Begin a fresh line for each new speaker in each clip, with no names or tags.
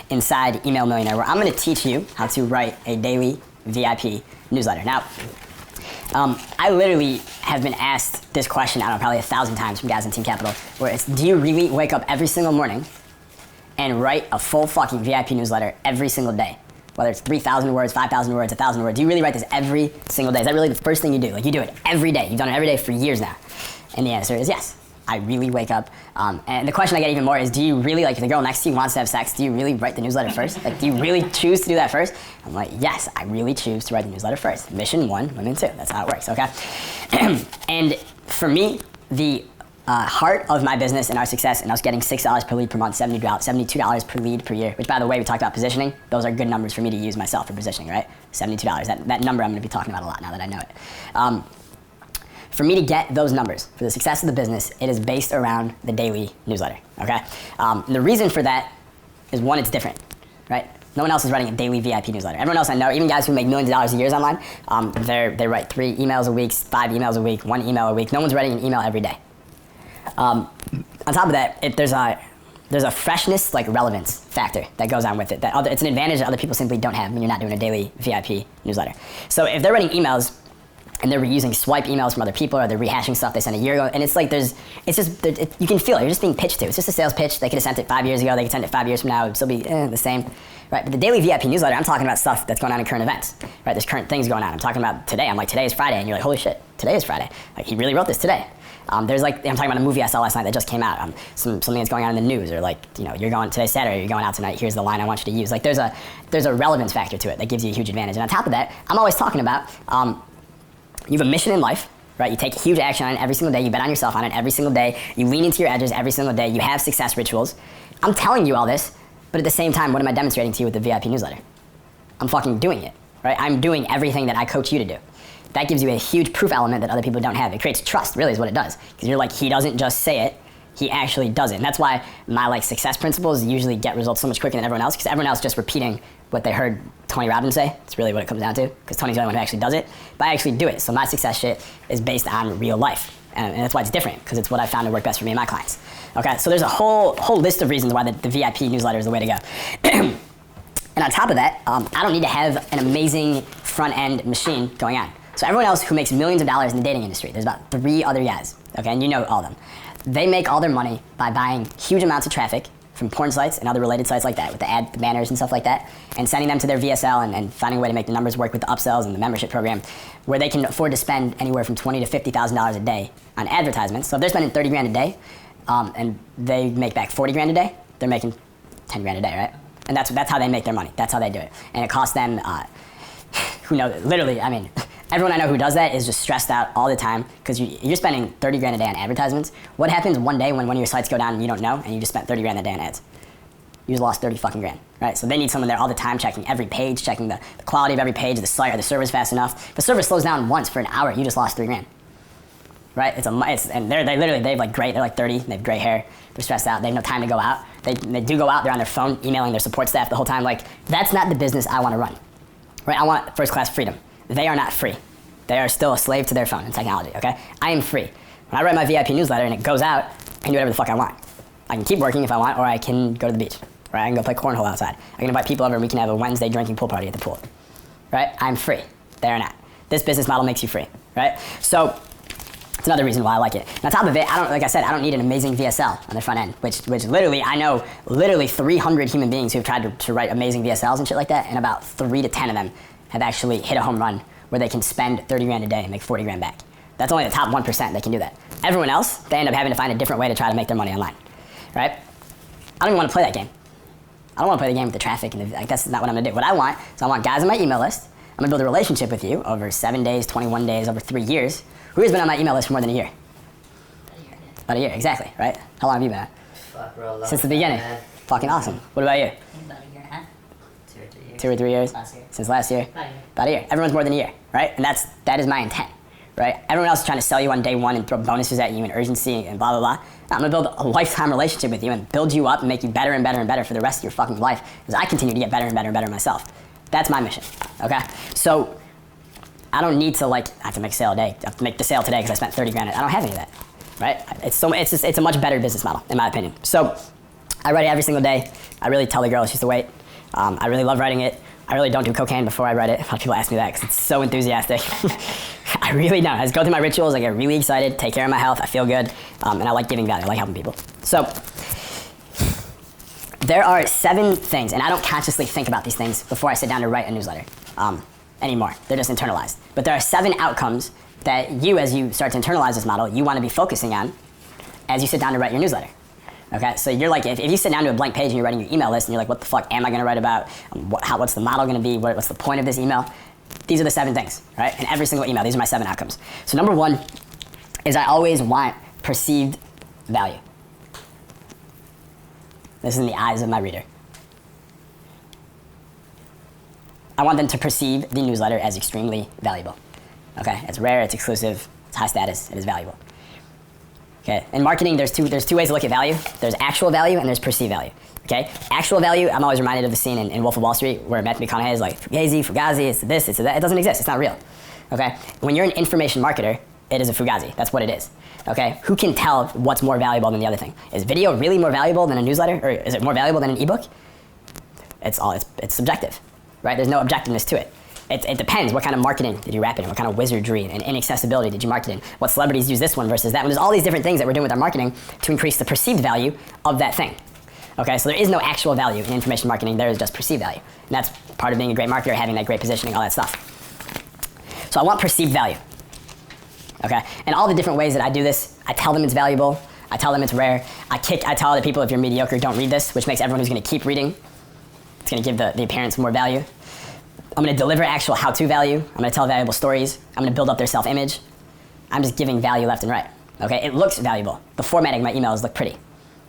inside Email Millionaire, where I'm going to teach you how to write a daily VIP newsletter. Now, I literally have been asked this question, I don't know, probably 1,000 times from guys in Team Capital, where it's, do you really wake up every single morning and write a full fucking VIP newsletter every single day? Whether it's 3,000 words, 5,000 words, 1,000 words, do you really write this every single day? Is that really the first thing you do? Like, you do it every day. You've done it every day for years now. And the answer is yes. I really wake up. And the question I get even more is, do you really, like, if the girl next to you wants to have sex, do you really write the newsletter first? Like, do you really choose to do that first? I'm like, yes, I really choose to write the newsletter first. Mission 1, women 2. That's how it works, okay? And for me, the heart of my business and our success and us getting $6 per lead per month, $72 per lead per year, which, by the way, we talked about positioning. Those are good numbers for me to use myself for positioning, right? $72. That number I'm going to be talking about a lot now that I know it. For me to get those numbers, for the success of the business, it is based around the daily newsletter, okay? And the reason for that is, one, it's different, right? No one else is writing a daily VIP newsletter. Everyone else I know, even guys who make millions of dollars a year online, they write 3 emails a week, 5 emails a week, 1 email a week. No one's writing an email every day. On top of that, there's a freshness, like relevance factor that goes on with it. It's an advantage that other people simply don't have when you're not doing a daily VIP newsletter. So if they're writing emails and they're reusing swipe emails from other people, or they're rehashing stuff they sent a year ago, and it's like you can feel it. You're just being pitched to. It's just a sales pitch. They could have sent it 5 years ago. They could send it 5 years from now. It would still be the same, right? But the daily VIP newsletter, I'm talking about stuff that's going on in current events, right? There's current things going on. I'm talking about today. I'm like, today is Friday, and you're like, holy shit, today is Friday. Like, he really wrote this today. There's like, I'm talking about a movie I saw last night that just came out. Something that's going on in the news, or like, you know, today's Saturday, you're going out tonight, here's the line I want you to use. Like, there's a relevance factor to it that gives you a huge advantage. And on top of that, I'm always talking about, you have a mission in life, right? You take huge action on it every single day. You bet on yourself on it every single day. You lean into your edges every single day. You have success rituals. I'm telling you all this, but at the same time, what am I demonstrating to you with the VIP newsletter? I'm fucking doing it, right? I'm doing everything that I coach you to do. That gives you a huge proof element that other people don't have. It creates trust, really, is what it does. Because you're like, he doesn't just say it, he actually does it. And that's why my like success principles usually get results so much quicker than everyone else, because everyone else just repeating what they heard Tony Robbins say. It's really what it comes down to, because Tony's the only one who actually does it. But I actually do it. So my success shit is based on real life. And that's why it's different, because it's what I found to work best for me and my clients. Okay, so there's a whole list of reasons why the VIP newsletter is the way to go. And on top of that, I don't need to have an amazing front-end machine going on. So everyone else who makes millions of dollars in the dating industry, there's about 3 other guys, okay, and you know all of them. They make all their money by buying huge amounts of traffic from porn sites and other related sites like that, with the banners and stuff like that, and sending them to their VSL and finding a way to make the numbers work with the upsells and the membership program, where they can afford to spend anywhere from $20,000 to $50,000 a day on advertisements. So if they're spending 30 grand a day, and they make back 40 grand a day, they're making 10 grand a day, right? And that's how they make their money. That's how they do it. And it costs them, who knows, literally, I mean, everyone I know who does that is just stressed out all the time, because you're spending 30 grand a day on advertisements. What happens one day when one of your sites go down and you don't know, and you just spent 30 grand a day on ads? You just lost 30 fucking grand, right? So they need someone there all the time checking every page, checking the quality of every page, the site, are the servers fast enough? If the server slows down once for an hour, you just lost 3 grand, right? And they're like great, they're like 30, they have gray hair, they're stressed out, they have no time to go out. They do go out, they're on their phone emailing their support staff the whole time. Like, that's not the business I want to run, right? I want first class freedom. They are not free. They are still a slave to their phone and technology, okay? I am free. When I write my VIP newsletter and it goes out, I can do whatever the fuck I want. I can keep working if I want, or I can go to the beach, right? I can go play cornhole outside. I can invite people over and we can have a Wednesday drinking pool party at the pool, right? I'm free. They are not. This business model makes you free, right? So it's another reason why I like it. And on top of it, like I said, I don't need an amazing VSL on the front end, which literally, I know literally 300 human beings who have tried to write amazing VSLs and shit like that, and about 3 to 10 of them have actually hit a home run where they can spend 30 grand a day and make 40 grand back. That's only the top 1% that can do that. Everyone else, they end up having to find a different way to try to make their money online, right? I don't even want to play that game. I don't want to play the game with the traffic, and that's not what I'm gonna do. What I want is I want guys on my email list. I'm gonna build a relationship with you over 7 days, 21 days, over 3 years. Who has been on my email list for more than a year? About a year, exactly, right? How long have you been on?
Fuck, bro,
since the beginning. Fucking awesome. What about you?
About a year and a half. 2 or 3 years.
2 or 3 years?
Last year.
Since last year?
About a year.
About a year. Everyone's more than a year, right? And that is my intent, right? Everyone else is trying to sell you on day one and throw bonuses at you and urgency and blah, blah, blah. I'm gonna build a lifetime relationship with you and build you up and make you better and better and better for the rest of your fucking life, because I continue to get better and better and better myself. That's my mission, okay? So I don't need to, like, I have to make a sale a day. I have to make the sale today because I spent 30 grand. I don't have any of that, right? It's a much better business model, in my opinion. So I write it every single day. I really tell the girl she's to wait. I really love writing it. I really don't do cocaine before I write it. A lot of people ask me that because it's so enthusiastic. I really don't. I just go through my rituals. I get really excited, take care of my health. I feel good, and I like giving value. I like helping people. So there are 7 things, and I don't consciously think about these things before I sit down to write a newsletter anymore. They're just internalized. But there are 7 outcomes that you, as you start to internalize this model, you want to be focusing on as you sit down to write your newsletter. Okay, so you're like, if you sit down to a blank page and you're writing your email list and you're like, what the fuck am I going to write about? What's the model going to be? What's the point of this email? These are the 7 things, right? In every single email, these are my 7 outcomes. So number 1 is I always want perceived value. This is in the eyes of my reader. I want them to perceive the newsletter as extremely valuable. Okay, it's rare, it's exclusive, it's high status, it is valuable. Okay, in marketing, there's two ways to look at value. There's actual value and there's perceived value. Okay, actual value, I'm always reminded of the scene in Wolf of Wall Street where Matthew McConaughey is like, Fugazi, it's this, it's that. It doesn't exist, it's not real. Okay, when you're an information marketer, it is a Fugazi, that's what it is. Okay, who can tell what's more valuable than the other thing? Is video really more valuable than a newsletter? Or is it more valuable than an ebook? It's subjective, right? There's no objectiveness to it. It depends. What kind of marketing did you wrap it in? What kind of wizardry and inaccessibility did you market in? What celebrities use this one versus that one? There's all these different things that we're doing with our marketing to increase the perceived value of that thing. Okay, so there is no actual value in information marketing. There is just perceived value. And that's part of being a great marketer, having that great positioning, all that stuff. So I want perceived value. Okay, and all the different ways that I do this, I tell them it's valuable. I tell them it's rare. I tell other people if you're mediocre, don't read this, which makes everyone who's going to keep reading, it's going to give the appearance more value. I'm going to deliver actual how-to value. I'm going to tell valuable stories. I'm going to build up their self-image. I'm just giving value left and right. Okay, it looks valuable. The formatting of my emails look pretty.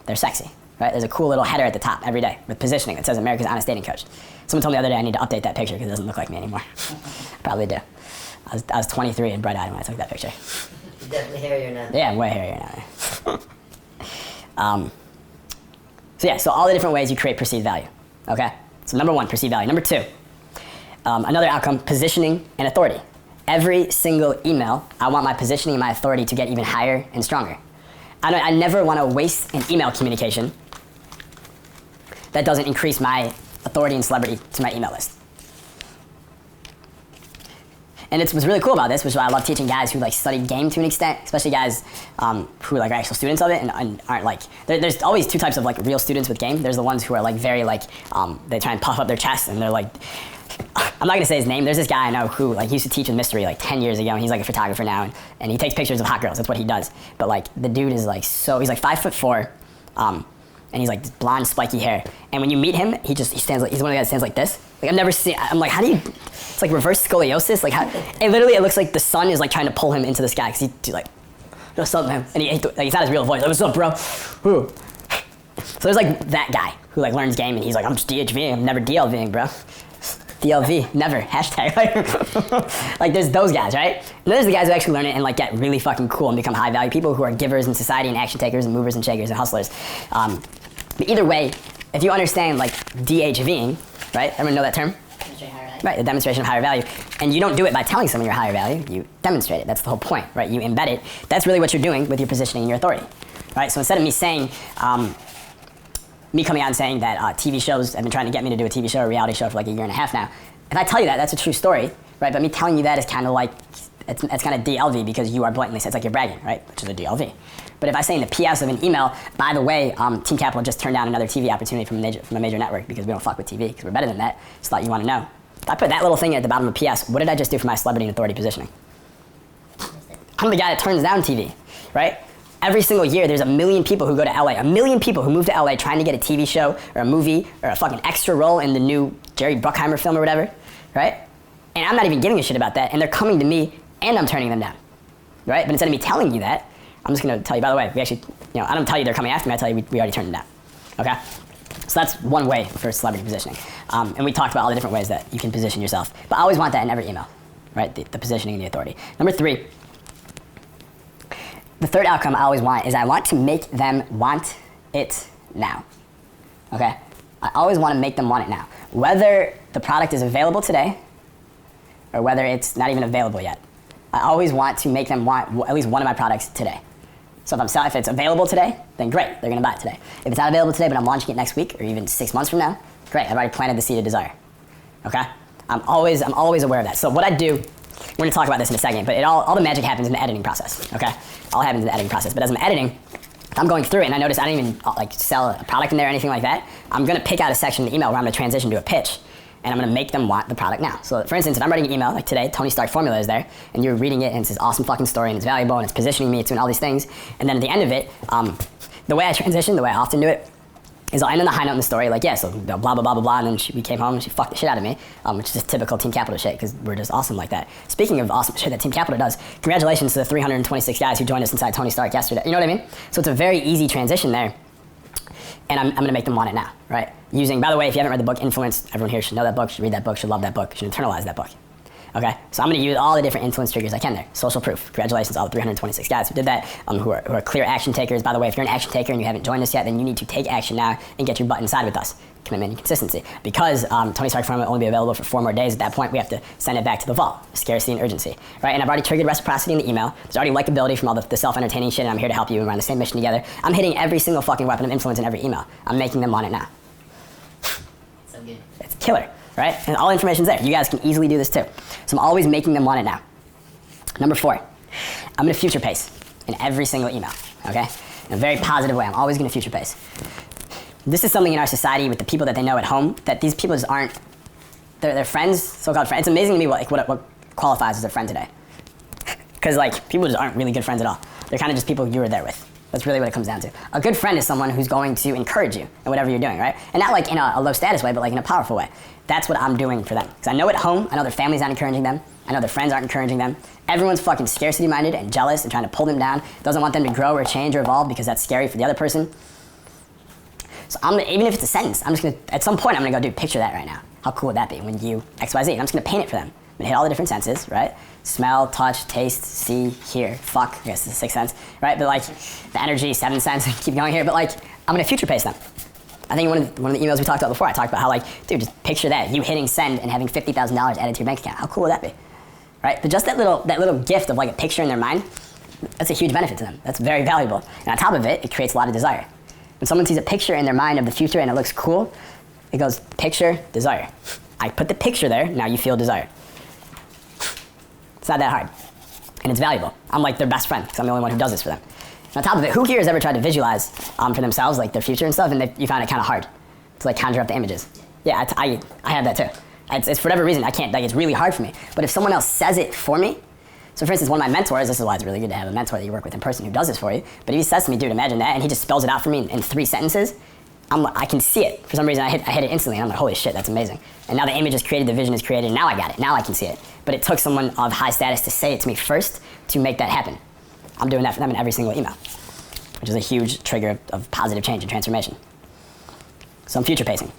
They're sexy, right? There's a cool little header at the top every day with positioning that says America's Honest Dating Coach. Someone told me the other day I need to update that picture because it doesn't look like me anymore. Probably do. I was 23 and bright-eyed when I took that picture.
You're definitely hairier now.
Yeah, I'm way hairier now. So all the different ways you create perceived value. Okay, so number 1, perceived value. Number 2. Another outcome, positioning and authority. Every single email, I want my positioning and my authority to get even higher and stronger. I never want to waste an email communication that doesn't increase my authority and celebrity to my email list. And what's really cool about this, which is why I love teaching guys who like study game to an extent, especially guys who like are actual students of it and aren't like, there's always 2 types of like real students with game. There's the ones who are like very like, they try and puff up their chest and they're like, I'm not gonna say his name. There's this guy I know who like used to teach in mystery like 10 years ago, and he's like a photographer now, and he takes pictures of hot girls. That's what he does. But like the dude is like he's like 5'4", and he's like blonde, spiky hair. And when you meet him, he stands like, he's one of the guys that stands like this. Like I've never seen. I'm like, how do you? It's like reverse scoliosis. Like how? It looks like the sun is like trying to pull him into the sky because he's like, what's up, man? And it's not his real voice. Like, what's up, bro? Ooh. So there's like that guy who like learns game, and he's like, I'm just DHVing. I'm never DLVing, bro. DLV, never, hashtag. Like there's those guys, right? And there's the guys who actually learn it and like get really fucking cool and become high value people who are givers in society and action takers and movers and shakers and hustlers. But either way, if you understand like DHVing, right? Everyone know that term? Right, the demonstration of higher value. And you don't do it by telling someone you're higher value, you demonstrate it. That's the whole point, right? You embed it. That's really what you're doing with your positioning and your authority, right? So instead of me saying, me coming out and saying that TV shows have been trying to get me to do a TV show or a reality show for like a year and a half now. If I tell you that, that's a true story, right? But me telling you that is kind of like, it's kind of DLV because you are blatantly, it's like you're bragging, right? Which is a DLV. But if I say in the PS of an email, by the way, Team Capital just turned down another TV opportunity from a major network because we don't fuck with TV, because we're better than that. Just thought you want to know. If I put that little thing at the bottom of PS, what did I just do for my celebrity and authority positioning? I'm the guy that turns down TV, right? Every single year, there's 1 million people who go to LA. 1 million people who move to LA trying to get a TV show or a movie or a fucking extra role in the new Jerry Bruckheimer film or whatever, right? And I'm not even giving a shit about that. And they're coming to me and I'm turning them down, right? But instead of me telling you that, I'm just gonna tell you, by the way, we actually, I don't tell you they're coming after me, I tell you we already turned them down, okay? So that's one way for celebrity positioning. And we talked about all the different ways that you can position yourself. But I always want that in every email, right? The positioning and the authority. Number 3, the third outcome I always want is I want to make them want it now, okay? I always want to make them want it now. Whether the product is available today or whether it's not even available yet. I always want to make them want at least one of my products today. So if it's available today, then great, they're gonna buy it today. If it's not available today, but I'm launching it next week or even 6 months from now, great, I've already planted the seed of desire. Okay? I'm always aware of that. So what I do, we're gonna talk about this in a second, but all the magic happens in the editing process. Okay? All happens in the editing process. But as I'm editing, if I'm going through it and I notice I don't even like sell a product in there or anything like that, I'm gonna pick out a section in the email where I'm gonna transition to a pitch. And I'm gonna make them want the product now. So for instance, if I'm writing an email, like today, Tony Stark Formula is there, and you're reading it, and it's this awesome fucking story, and it's valuable, and it's positioning me, it's doing all these things, and then at the end of it, the way I transition, the way I often do it, is I'll end on the high note in the story, like, yeah, so blah, blah, blah, blah, blah, and then we came home, and she fucked the shit out of me, which is just typical Team Capital shit, because we're just awesome like that. Speaking of awesome shit that Team Capital does, congratulations to the 326 guys who joined us inside Tony Stark yesterday, you know what I mean? So it's a very easy transition there. And I'm gonna make them want it now, right? Using, by the way, if you haven't read the book Influence, everyone here should know that book, should read that book, should love that book, should internalize that book. Okay? So I'm gonna use all the different influence triggers I can there. Social proof. Congratulations to all the 326 guys who did that, who are clear action takers. By the way, if you're an action taker and you haven't joined us yet, then you need to take action now and get your butt inside with us. Commitment and consistency. Because Tony Stark Formula will only be available for 4 more days. At that point, we have to send it back to the vault. Scarcity and urgency, right? And I've already triggered reciprocity in the email. There's already likability from all the self-entertaining shit, and I'm here to help you, and we're on the same mission together. I'm hitting every single fucking weapon of influence in every email. I'm making them want it now.
So good.
It's killer, right? And all the information's there. You guys can easily do this too. So I'm always making them want it now. Number 4, I'm gonna future pace in every single email, okay? In a very positive way. I'm always gonna future pace. This is something in our society with the people that they know at home, that these people just aren't, they're friends, so-called friends. It's amazing to me what qualifies as a friend today. Because like, people just aren't really good friends at all. They're kind of just people you were there with. That's really what it comes down to. A good friend is someone who's going to encourage you in whatever you're doing, right? And not like in a low status way, but like in a powerful way. That's what I'm doing for them. Because I know at home, I know their families aren't encouraging them. I know their friends aren't encouraging them. Everyone's fucking scarcity minded and jealous and trying to pull them down. Doesn't want them to grow or change or evolve because that's scary for the other person. So even if it's a sentence, I'm just gonna, at some point I'm gonna go, dude, picture that right now. How cool would that be when you, X, Y, Z? And I'm just gonna paint it for them. I'm gonna hit all the different senses, right? Smell, touch, taste, see, hear, fuck, I guess it's the 6th sense, right? But like, the energy, 7th sense, keep going here, but like, I'm gonna future pace them. I think one of the emails we talked about before, I talked about how like, dude, just picture that, you hitting send and having $50,000 added to your bank account. How cool would that be? Right? But just that little gift of like a picture in their mind, that's a huge benefit to them. That's very valuable. And on top of it, it creates a lot of desire. When someone sees a picture in their mind of the future and it looks cool, it goes picture, desire. I put the picture there, now you feel desire. It's not that hard. And it's valuable. I'm like their best friend because I'm the only one who does this for them. And on top of it, who here has ever tried to visualize for themselves like their future and stuff, and you found it kind of hard to like conjure up the images? Yeah, I have that too. It's for whatever reason, I can't, like it's really hard for me. But if someone else says it for me, so for instance, one of my mentors, this is why it's really good to have a mentor that you work with in person who does this for you, but if he says to me, dude, imagine that, and he just spells it out for me in 3 sentences, I can see it. For some reason, I hit it instantly, and I'm like, holy shit, that's amazing. And now the image is created, the vision is created, and now I got it. Now I can see it. But it took someone of high status to say it to me first to make that happen. I'm doing that for them in every single email, which is a huge trigger of positive change and transformation. So I'm future pacing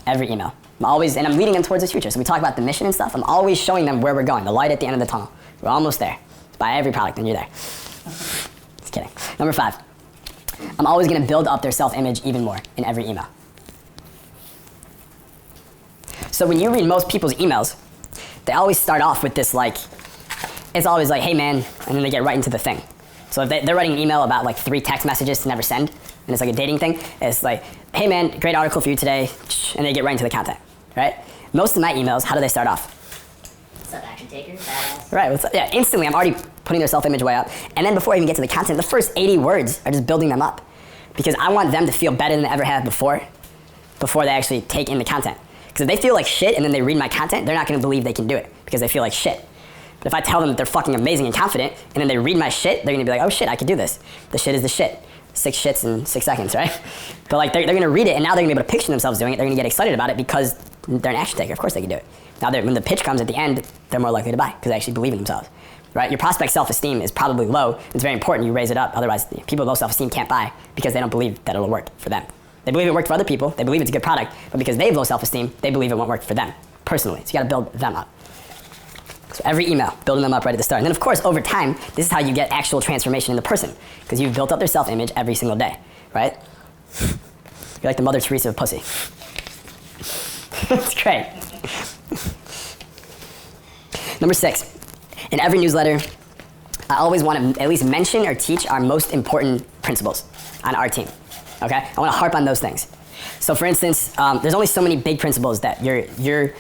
every email. And I'm leading them towards this future. So we talk about the mission and stuff. I'm always showing them where we're going, the light at the end of the tunnel. We're almost there. Buy every product and you're there. Just kidding. Number 5, I'm always gonna build up their self-image even more in every email. So when you read most people's emails, they always start off with this like, it's always like, hey man, and then they get right into the thing. So if they're writing an email about like 3 text messages to never send, and it's like a dating thing, it's like, hey man, great article for you today, and they get right into the content, right? Most of my emails, how do they start off?
What's up, action taker? Badass.
Right, yeah, instantly I'm already putting their self-image way up. And then before I even get to the content, the first 80 words are just building them up. Because I want them to feel better than they ever have before they actually take in the content. Because if they feel like shit and then they read my content, they're not gonna believe they can do it because they feel like shit. But if I tell them that they're fucking amazing and confident, and then they read my shit, they're gonna be like, oh shit, I can do this. The shit is the shit. 6 shits in 6 seconds, right? But like they're gonna read it and now they're gonna be able to picture themselves doing it. They're gonna get excited about it because they're an action taker. Of course they can do it. Now when the pitch comes at the end, they're more likely to buy because they actually believe in themselves, right? Your prospect self-esteem is probably low. It's very important you raise it up. Otherwise, people with low self-esteem can't buy because they don't believe that it'll work for them. They believe it worked for other people. They believe it's a good product, but because they have low self-esteem, they believe it won't work for them personally. So you gotta build them up. So every email, building them up right at the start. And then of course, over time, this is how you get actual transformation in the person because you've built up their self-image every single day, right? You're like the Mother Teresa of pussy. It's great. Number 6, in every newsletter, I always want to at least mention or teach our most important principles on our team. Okay, I want to harp on those things. So, for instance, there's only so many big principles that your